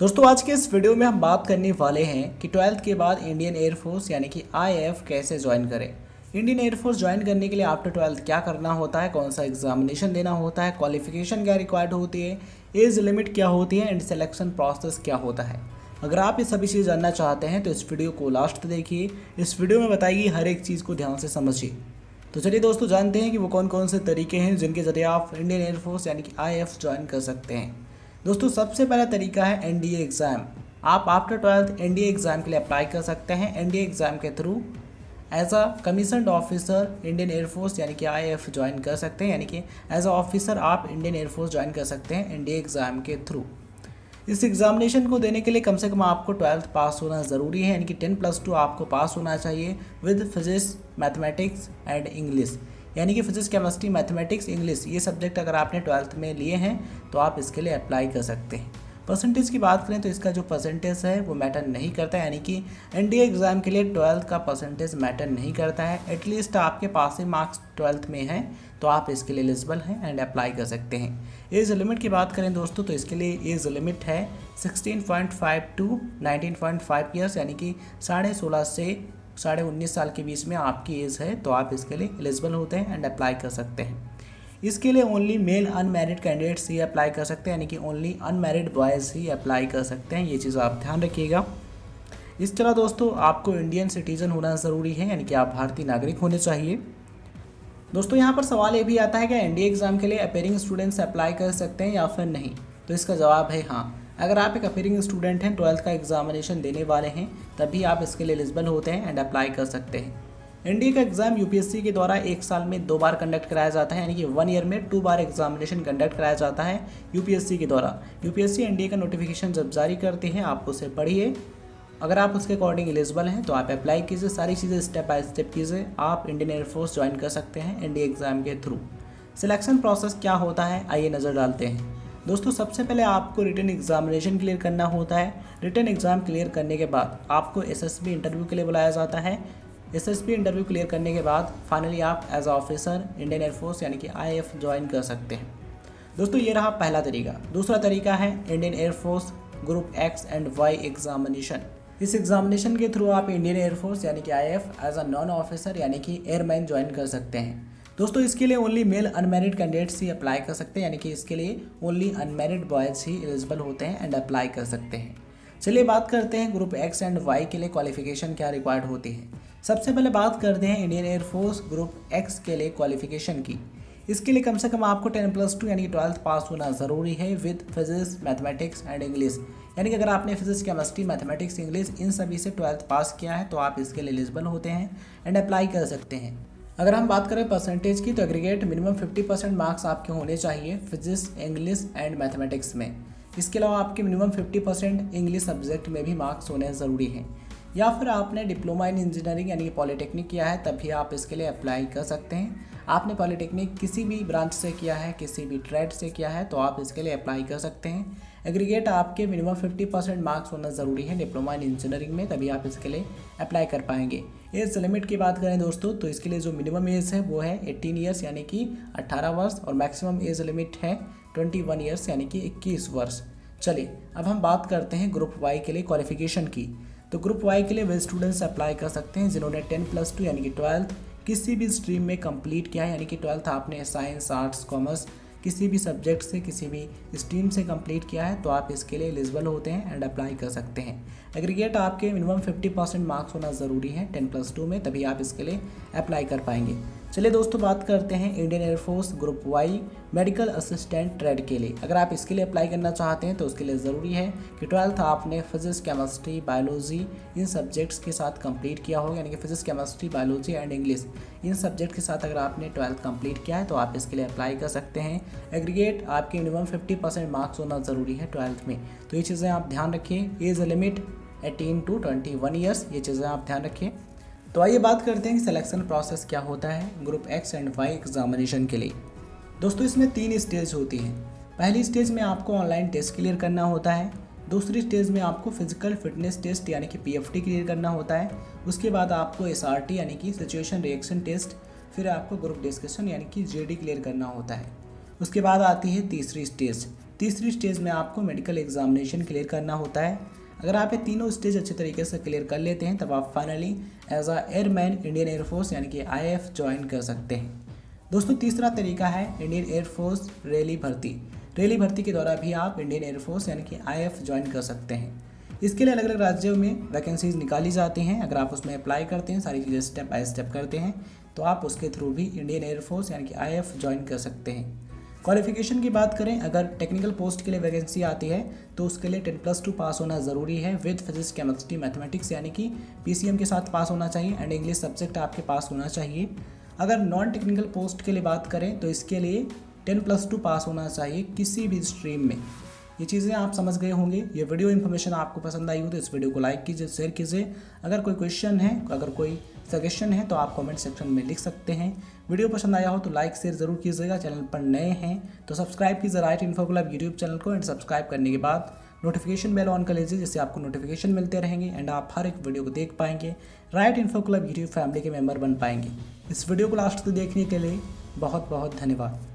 दोस्तों आज के इस वीडियो में हम बात करने वाले हैं कि 12th के बाद इंडियन एयरफोर्स यानी कि आईएएफ कैसे ज्वाइन करें। इंडियन एयरफोर्स ज्वाइन करने के लिए आफ्टर 12th क्या करना होता है, कौन सा एग्जामिनेशन देना होता है, क्वालिफिकेशन क्या रिक्वायर्ड होती है, एज लिमिट क्या होती है एंड सिलेक्शन प्रोसेस क्या होता है। अगर आप ये सभी चीज़ जानना चाहते हैं तो इस वीडियो को लास्ट देखिए। इस वीडियो में बताइए हर एक चीज़ को ध्यान से समझिए। तो चलिए दोस्तों जानते हैं कि वो कौन कौन से तरीके हैं जिनके ज़रिए आप इंडियन एयरफोर्स यानी कि आईएएफ ज्वाइन कर सकते हैं। दोस्तों सबसे पहला तरीका है एनडीए एग्ज़ाम। आप आफ्टर 12th एनडीए एग्ज़ाम के लिए अप्लाई कर सकते हैं। एनडीए एग्ज़ाम के through as a commissioned officer Indian Air Force यानी कि आईएएफ ज्वाइन कर सकते हैं, यानी कि एज अ ऑफिसर आप इंडियन एयरफोर्स ज्वाइन कर सकते हैं एनडीए एग्ज़ाम के थ्रू। इस एग्जामिनेशन को देने के लिए कम से कम आपको 12th पास होना ज़रूरी है, यानी कि 10+2 आपको पास होना चाहिए with physics, mathematics and English. यानी कि फिजिक्स, केमिस्ट्री, मैथमेटिक्स, इंग्लिश ये सब्जेक्ट अगर आपने 12th में लिए हैं तो आप इसके लिए अप्लाई कर सकते हैं। परसेंटेज की बात करें तो इसका जो परसेंटेज है वो मैटर नहीं करता है, यानी कि एनडीए एग्ज़ाम के लिए 12th का परसेंटेज मैटर नहीं करता है। एटलीस्ट आपके पास से मार्क्स 12th में हैं तो आप इसके लिए एलिजिबल हैं एंड अप्लाई कर सकते हैं। एज लिमिट की बात करें दोस्तों तो इसके लिए एज लिमिट है 16.5 टू 19.5 ईयर्स, यानी कि 16.5 से 19.5 साल के बीच में आपकी एज है तो आप इसके लिए एलिजिबल होते हैं एंड अप्लाई कर सकते हैं। इसके लिए ओनली मेल अनमैरिड कैंडिडेट्स ही अप्लाई कर सकते हैं, यानी कि ओनली अनमैरिड बॉयज़ ही अप्लाई कर सकते हैं। ये चीज़ आप ध्यान रखिएगा। इस तरह दोस्तों आपको इंडियन सिटीज़न होना ज़रूरी है, यानी कि आप भारतीय नागरिक होने चाहिए। दोस्तों यहाँ पर सवाल ये भी आता है कि एनडीए एग्ज़ाम के लिए अपेयरिंग स्टूडेंट्स अप्लाई कर सकते हैं या फिर नहीं। तो इसका जवाब है हाँ। अगर आप एक अपेयरिंग स्टूडेंट हैं, 12th का एग्जामिनेशन देने वाले हैं, तभी आप इसके लिए एलिजिबल होते हैं एंड अप्लाई कर सकते हैं। एनडीए का एग्ज़ाम यूपीएससी के द्वारा एक साल में 2 बार कंडक्ट कराया जाता है, यानी कि 1 ईयर में 2 बार एग्जामिनेशन कंडक्ट कराया जाता है यूपीएससी के द्वारा। यूपीएससी एनडीए का नोटिफिकेशन जब जारी करते हैं आप उसे पढ़िए। अगर आप उसके अकॉर्डिंग एलिजिबल हैं तो आप अप्लाई कीजिए, सारी चीज़ें स्टेप बाय स्टेप कीजिए। आप इंडियन एयरफोर्स ज्वाइन कर सकते हैं एनडीए एग्ज़ाम के थ्रू। सिलेक्शन प्रोसेस क्या होता है आइए नज़र डालते हैं। दोस्तों सबसे पहले आपको रिटन एग्जामिनेशन क्लियर करना होता है। रिटन एग्ज़ाम क्लियर करने के बाद आपको एसएसबी इंटरव्यू के लिए बुलाया जाता है। एसएसबी इंटरव्यू क्लियर करने के बाद फाइनली आप एज ऑफिसर इंडियन एयरफोर्स यानी कि आईएएफ ज्वाइन कर सकते हैं। दोस्तों ये रहा पहला तरीका। दूसरा तरीका है Indian Air Force group X and Y examination. इस एग्जामिनेशन के थ्रू आप इंडियन एयरफोर्स यानी कि IAF as a non officer यानी कि एयरमैन ज्वाइन कर सकते हैं। दोस्तों इसके लिए ओनली मेल अनमैरिड कैंडिडेट्स ही अप्लाई कर सकते हैं, यानी कि इसके लिए ओनली अनमैरिड बॉयज़ ही एलिजिबल होते हैं एंड अप्लाई कर सकते हैं। चलिए बात करते हैं ग्रुप एक्स एंड वाई के लिए क्वालिफिकेशन क्या रिक्वायर्ड होती है। सबसे पहले बात करते हैं इंडियन एयरफोर्स ग्रुप एक्स के लिए क्वालिफिकेशन की। इसके लिए कम से कम आपको 10+2 यानी कि 12th पास होना ज़रूरी है with physics, mathematics and English. यानी कि अगर आपने physics, chemistry, mathematics, English in सभी से 12th पास किया है तो आप इसके लिए एलिजिबल होते हैं एंड अप्लाई कर सकते हैं। अगर हम बात करें परसेंटेज की तो एग्रीगेट मिनिमम 50% मार्क्स आपके होने चाहिए फिजिक्स, इंग्लिश एंड मैथमेटिक्स में। इसके अलावा आपके मिनिमम 50% इंग्लिश सब्जेक्ट में भी मार्क्स होने ज़रूरी हैं। या फिर आपने डिप्लोमा इन इंजीनियरिंग यानी कि पॉलीटेक्निक किया है तभी आप इसके लिए अप्लाई कर सकते हैं। आपने पॉलीटेक्निक किसी भी ब्रांच से किया है, किसी भी ट्रेड से किया है तो आप इसके लिए अप्लाई कर सकते हैं। एग्रीगेट आपके मिनिमम 50% मार्क्स होना ज़रूरी है डिप्लोमा इन इंजीनियरिंग में, तभी आप इसके लिए अप्लाई कर पाएंगे। एज लिमिट की बात करें दोस्तों तो इसके लिए जो मिनिमम एज है वो है 18 ईयर्स यानी कि 18 वर्ष और मैक्सिमम एज लिमिट है 21 ईयर्स यानी कि 21 वर्ष। चलिए अब हम बात करते हैं ग्रुप वाई के लिए क्वालिफिकेशन की। तो ग्रुप वाई के लिए वे स्टूडेंट्स अप्लाई कर सकते हैं जिन्होंने 10+2 यानी कि 12th किसी भी स्ट्रीम में कंप्लीट किया है, यानी कि 12th आपने साइंस, आर्ट्स, कॉमर्स किसी भी सब्जेक्ट से, किसी भी स्ट्रीम से कंप्लीट किया है तो आप इसके लिए एलिजिबल होते हैं एंड अप्लाई कर सकते हैं। एग्रीगेट आपके मिनिमम 50% मार्क्स होना ज़रूरी है 10+2 में, तभी आप इसके लिए अप्लाई कर पाएंगे। चलिए दोस्तों बात करते हैं Indian Air Force group Y medical assistant trade के लिए। अगर आप इसके लिए अप्लाई करना चाहते हैं तो उसके लिए ज़रूरी है कि 12th आपने फिजिक्स, केमिस्ट्री, बायोलॉजी इन सब्जेक्ट्स के साथ कंप्लीट किया हो, यानी कि physics, chemistry, biology and English in subject के साथ अगर आपने 12th कंप्लीट किया है तो आप इसके लिए अप्लाई कर सकते हैं। एग्रीगेट आपके मिनिमम 50% मार्क्स होना ज़रूरी है 12th में, तो ये चीज़ें आप ध्यान रखिए। एज लिमिट 18 टू 21 ईयर्स, ये चीज़ें आप ध्यान रखिए। तो आइए बात करते हैं कि सिलेक्शन प्रोसेस क्या होता है group X and Y examination के लिए। दोस्तों इसमें 3 स्टेज होती हैं। पहली स्टेज में आपको ऑनलाइन टेस्ट क्लियर करना होता है। दूसरी स्टेज में आपको फिजिकल फिटनेस टेस्ट यानी कि पीएफटी क्लियर करना होता है। उसके बाद आपको एसआरटी यानी कि सिचुएशन रिएक्शन टेस्ट, फिर आपको ग्रुप डिस्कशन यानी कि जेडी क्लियर करना होता है। उसके बाद आती है तीसरी स्टेज। तीसरी स्टेज में आपको मेडिकल एग्जामिनेशन क्लियर करना होता है। अगर आप ये तीनों स्टेज अच्छे तरीके से क्लियर कर लेते हैं तब आप finally as a airman Indian Air Force यानी कि IAF ज्वाइन कर सकते हैं। दोस्तों तीसरा तरीका है इंडियन एयरफोर्स रैली भर्ती। रैली भर्ती के द्वारा भी आप इंडियन एयरफोर्स यानी कि IAF ज्वाइन कर सकते हैं। इसके लिए अलग अलग राज्यों में वैकेंसीज निकाली जाती हैं। अगर आप उसमें अप्लाई करते हैं, सारी चीज़ें स्टेप बाय स्टेप करते हैं, तो आप उसके थ्रू भी इंडियन एयरफोर्स यानी कि IAF ज्वाइन कर सकते हैं। क्वालिफिकेशन की बात करें, अगर टेक्निकल पोस्ट के लिए वैकेंसी आती है तो उसके लिए 10+2 पास होना ज़रूरी है विद फिजिक्स केमिस्ट्री मैथमेटिक्स यानी कि PCM के साथ पास होना चाहिए एंड इंग्लिश सब्जेक्ट आपके पास होना चाहिए। अगर नॉन टेक्निकल पोस्ट के लिए बात करें तो इसके लिए 10+2 पास होना चाहिए किसी भी स्ट्रीम में। ये चीज़ें आप समझ गए होंगे। ये वीडियो इन्फॉर्मेशन आपको पसंद आई हो तो इस वीडियो को लाइक कीजिए, शेयर कीजिए। अगर कोई क्वेश्चन है, अगर कोई सजेशन है तो आप कमेंट सेक्शन में लिख सकते हैं। वीडियो पसंद आया हो तो लाइक शेयर ज़रूर कीजिएगा। चैनल पर नए हैं तो सब्सक्राइब कीजिए right info club YouTube channel को एंड सब्सक्राइब करने के बाद नोटिफिकेशन बेल ऑन कर लीजिए, जिससे आपको नोटिफिकेशन मिलते रहेंगे एंड आप हर एक वीडियो को देख पाएंगे, right info club YouTube family के मेंबर बन पाएंगे। इस वीडियो को लास्ट तक देखने के लिए बहुत बहुत धन्यवाद।